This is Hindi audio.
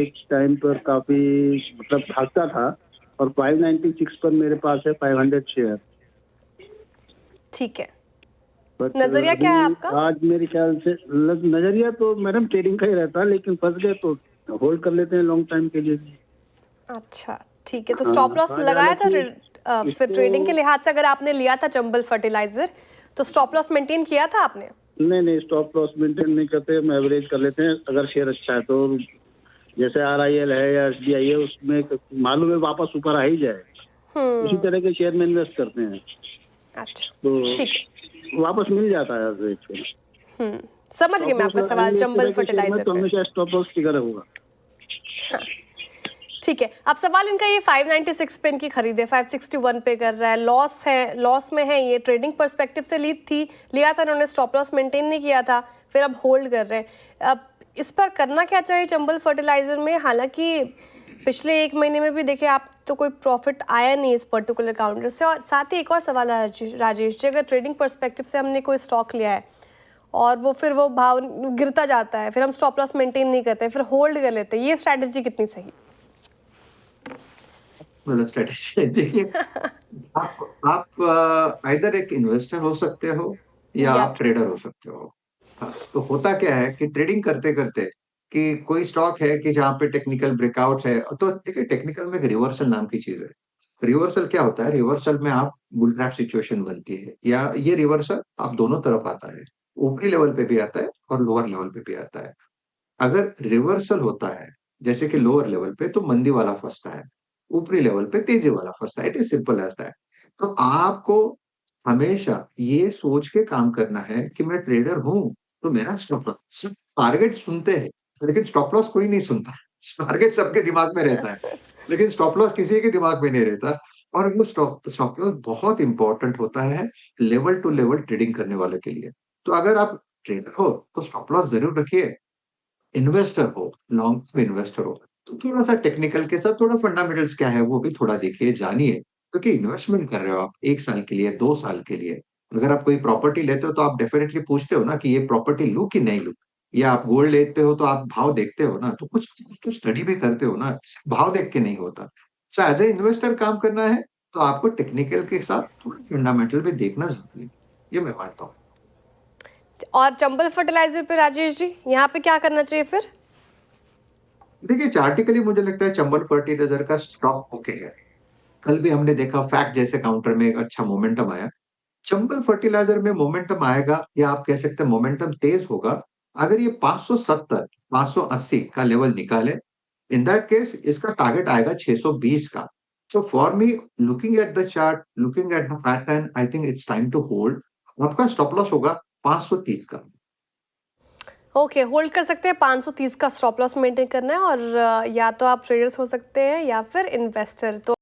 एक टाइम पर काफी मतलब भागता था और 596 पर मेरे पास है 500 शेयर। ठीक है, बट नजरिया क्या है आपका? आज मेरे ख्याल से नजरिया तो मैडम ट्रेडिंग का ही रहता है, लेकिन फंस गए तो होल्ड कर लेते हैं लॉन्ग टाइम के लिए। अच्छा, ठीक है। तो हाँ, स्टॉप लॉस लगाया था फिर इसको ट्रेडिंग के लिहाज से अगर आपने लिया था चंबल फर्टिलाइजर, तो स्टॉप लॉस मेंटेन किया था आपने? नहीं स्टॉप लॉस मेंटेन नहीं करते, हम एवरेज कर लेते हैं। अगर शेयर अच्छा है तो जैसे RIL है या SBI है, उसमें मालूम है वापस ऊपर आ ही जाए, उसी तरह के शेयर में इन्वेस्ट करते हैं अच्छा, तो ठीक है। वापस मिल जाता है एवरेज पे। समझ गई मैं आपका सवाल इस चंबल तरह के शेयर में फर्टिलाइजर तो पे। हमेशा स्टॉप लॉस फिगर होगा। हाँ, ठीक है। अब सवाल इनका ये 596 पे इनकी खरीदे 561 पे कर रहा है, लॉस में है, ये ट्रेडिंग पर्सपेक्टिव से लिया था इन्होंने, स्टॉप लॉस मेंटेन नहीं किया था, फिर अब होल्ड कर रहे हैं। अब इस पर करना क्या चाहिए चंबल फर्टिलाइजर में? हालांकि पिछले 1 महीने में भी देखे आप तो कोई प्रॉफिट आया नहीं इस पर्टिकुलर काउंटर से। और साथ ही एक और सवाल है राजेश जी, अगर ट्रेडिंग पर्सपेक्टिव से हमने कोई स्टॉक लिया है और वो भाव गिरता जाता है, फिर हम स्टॉप लॉस मेंटेन नहीं करते, फिर होल्ड कर लेते हैं, ये स्ट्रैटेजी कितनी सही? मतलब स्ट्रेटेजी देखिए, आप आइदर एक इन्वेस्टर हो सकते हो या आप ट्रेडर हो सकते हो। हाँ, तो होता क्या है कि ट्रेडिंग करते करते कि कोई स्टॉक है कि जहाँ पे टेक्निकल ब्रेकआउट है, तो देखिए टेक्निकल में एक रिवर्सल नाम की चीज है। रिवर्सल क्या होता है? रिवर्सल में आप बुल ट्रैप सिचुएशन बनती है, या ये रिवर्सल आप दोनों तरफ आता है, ऊपरी लेवल पे भी आता है और लोअर लेवल पे भी आता है। अगर रिवर्सल होता है जैसे कि लोअर लेवल पे, तो मंदी वाला फंसता है, ऊपरी लेवल पे तेजी वाला फंसता है। It is simple as that. तो आपको हमेशा ये सोच के काम करना है कि मैं ट्रेडर हूं, तो मेरा स्टॉप लॉस, टारगेट सुनते हैं लेकिन स्टॉप लॉस कोई नहीं सुनता। टारगेट सबके दिमाग में रहता है, लेकिन स्टॉप लॉस किसी के दिमाग में नहीं रहता। और वो स्टॉप लॉस बहुत इंपॉर्टेंट होता है लेवल टू लेवल ट्रेडिंग करने वाले के लिए। तो अगर आप ट्रेडर हो तो स्टॉप लॉस जरूर रखिए। इन्वेस्टर हो, लॉन्ग टर्म इन्वेस्टर हो, तो थोड़ा-सा टेक्निकल के साथ थोड़ा फंडामेंटल्स क्या है वो भी थोड़ा देखिए, जानिए। क्योंकि इन्वेस्टमेंट कर रहे हो आप 1 साल के लिए, 2 साल के लिए। अगर आप कोई प्रॉपर्टी लेते हो तो आप डेफिनिटली पूछते हो ना कि ये प्रॉपर्टी लूँ कि नहीं लूँ? या आप गोल्ड लेते हो तो आप भाव देखते हो ना, तो कुछ तो स्टडी भी करते हो ना, भाव देख के नहीं होता। सो एज़ अ इन्वेस्टर काम करना है, तो आपको टेक्निकल के साथ थोड़ा फंडामेंटल भी देखना ज़रूरी है। ये मैं मानता हूँ। और चंबल फर्टिलाइजर पे राजेश जी, यहाँ पे क्या करना चाहिए फिर? देखिए चार्टिकली मुझे लगता है चंबल फर्टिलाइज़र का स्टॉक ओके है। कल भी हमने देखा फैक्ट जैसे काउंटर में एक अच्छा मोमेंटम आया। चंबल फर्टिलाइजर में मोमेंटम आएगा, या आप कह सकते हैं मोमेंटम तेज होगा अगर ये 570 580 का लेवल निकाले। इन दैट केस इसका टारगेट आएगा 620 का। So for me, looking at the chart, looking at the pattern, I think it's time to hold. आपका स्टॉप लॉस होगा 530 का। ओके, होल्ड कर सकते हैं, 530 का स्टॉप लॉस मेंटेन करना है। और या तो आप ट्रेडर्स हो सकते हैं या फिर इन्वेस्टर। तो